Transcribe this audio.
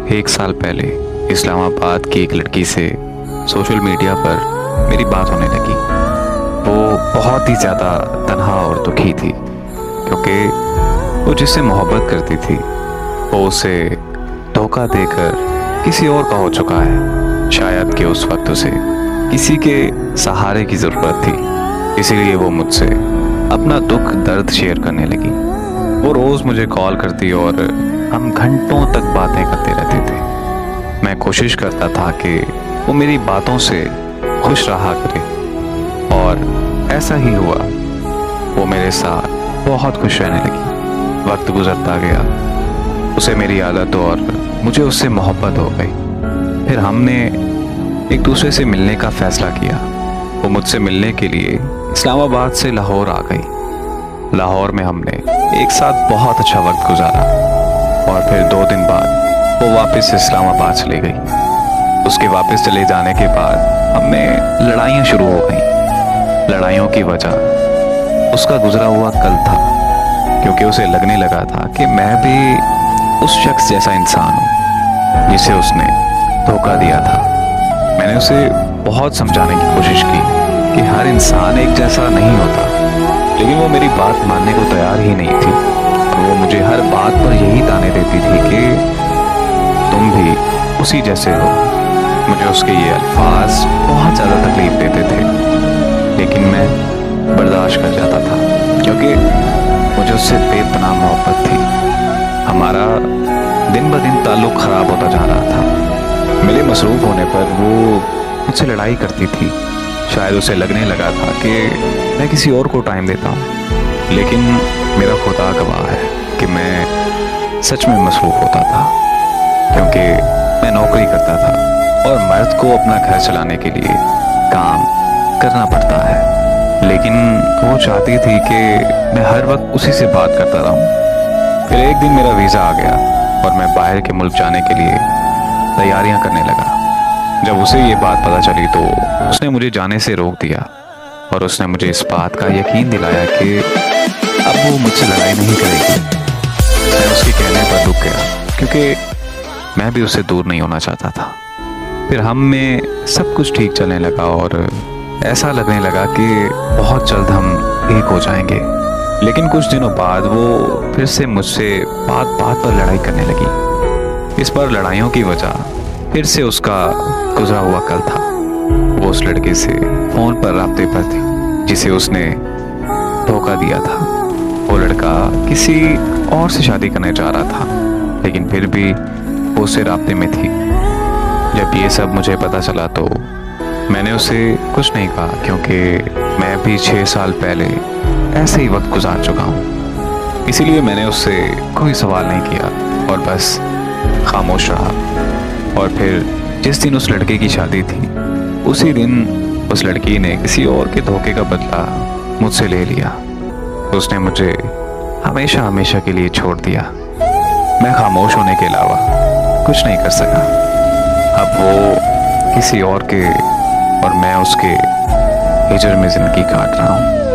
1 साल पहले इस्लामाबाद की एक लड़की से सोशल मीडिया पर मेरी बात होने लगी। वो बहुत ही ज़्यादा तन्हा और दुखी थी क्योंकि वो जिससे मोहब्बत करती थी वो उसे धोखा देकर किसी और का हो चुका है। शायद कि उस वक्त उसे किसी के सहारे की ज़रूरत थी, इसीलिए वो मुझसे अपना दुख दर्द शेयर करने लगी। वो रोज़ मुझे कॉल करती और हम घंटों तक बातें करते रहते थे। मैं कोशिश करता था कि वो मेरी बातों से खुश रहा करे और ऐसा ही हुआ। वो मेरे साथ बहुत खुश रहने लगी। वक्त गुजरता गया, उसे मेरी आदत और मुझे उससे मोहब्बत हो गई। फिर हमने एक दूसरे से मिलने का फैसला किया। वो मुझसे मिलने के लिए इस्लामाबाद से लाहौर आ गई। लाहौर में हमने एक साथ बहुत अच्छा वक्त गुजारा और फिर 2 दिन बाद वो वापस इस्लामाबाद चली गई। उसके वापस चले जाने के बाद हमें लड़ाइयाँ शुरू हो गईं। लड़ाइयों की वजह उसका गुजरा हुआ कल था, क्योंकि उसे लगने लगा था कि मैं भी उस शख्स जैसा इंसान हूँ जिसे उसने धोखा दिया था। मैंने उसे बहुत समझाने की कोशिश की कि हर इंसान एक जैसा नहीं होता, लेकिन वो मेरी बात मानने को तैयार ही नहीं थी। और वो मुझे हर बात पर यही ताने देती थी कि तुम भी उसी जैसे हो। मुझे उसके ये अल्फाज बहुत ज़्यादा तकलीफ देते थे, लेकिन मैं बर्दाश्त कर जाता था क्योंकि मुझे उससे बेपनाह मोहब्बत थी। हमारा दिन ब दिन ताल्लुक़ ख़राब होता जा रहा था। मेरे मसरूफ़ होने पर वो मुझसे लड़ाई करती थी। शायद उसे लगने लगा था कि मैं किसी और को टाइम देता हूँ, लेकिन मेरा खुदा गवाह है कि मैं सच में मसरूफ़ होता था, क्योंकि मैं नौकरी करता था और मर्द को अपना घर चलाने के लिए काम करना पड़ता है। लेकिन वो चाहती थी कि मैं हर वक्त उसी से बात करता रहूं। फिर एक दिन मेरा वीज़ा आ गया और मैं बाहर के मुल्क जाने के लिए तैयारियां करने लगा। जब उसे ये बात पता चली तो उसने मुझे जाने से रोक दिया और उसने मुझे इस बात का यकीन दिलाया कि अब वो मुझसे लड़ाई नहीं करेगी। मैं उसके कहने पर रुक गया क्योंकि मैं भी उससे दूर नहीं होना चाहता था। फिर हम में सब कुछ ठीक चलने लगा और ऐसा लगने लगा कि बहुत जल्द हम एक हो जाएंगे। लेकिन कुछ दिनों बाद वो फिर से मुझसे बात बात पर लड़ाई करने लगी। इस पर लड़ाइयों की वजह फिर से उसका गुजरा हुआ कल था। वो उस लड़के से फ़ोन पर राब्ते पर थी जिसे उसने धोखा दिया था। वो लड़का किसी और से शादी करने जा रहा था, लेकिन फिर भी वो उससे राब्ते में थी। जब ये सब मुझे पता चला तो मैंने उसे कुछ नहीं कहा, क्योंकि मैं भी 6 साल पहले ऐसे ही वक्त गुजार चुका हूँ। इसीलिए मैंने उससे कोई सवाल नहीं किया और बस खामोश रहा। और फिर जिस दिन उस लड़के की शादी थी, उसी दिन उस लड़की ने किसी और के धोखे का बदला मुझसे ले लिया। उसने मुझे हमेशा हमेशा के लिए छोड़ दिया। मैं खामोश होने के अलावा कुछ नहीं कर सका। अब वो किसी और के और मैं उसके हिजर में ज़िंदगी काट रहा हूँ।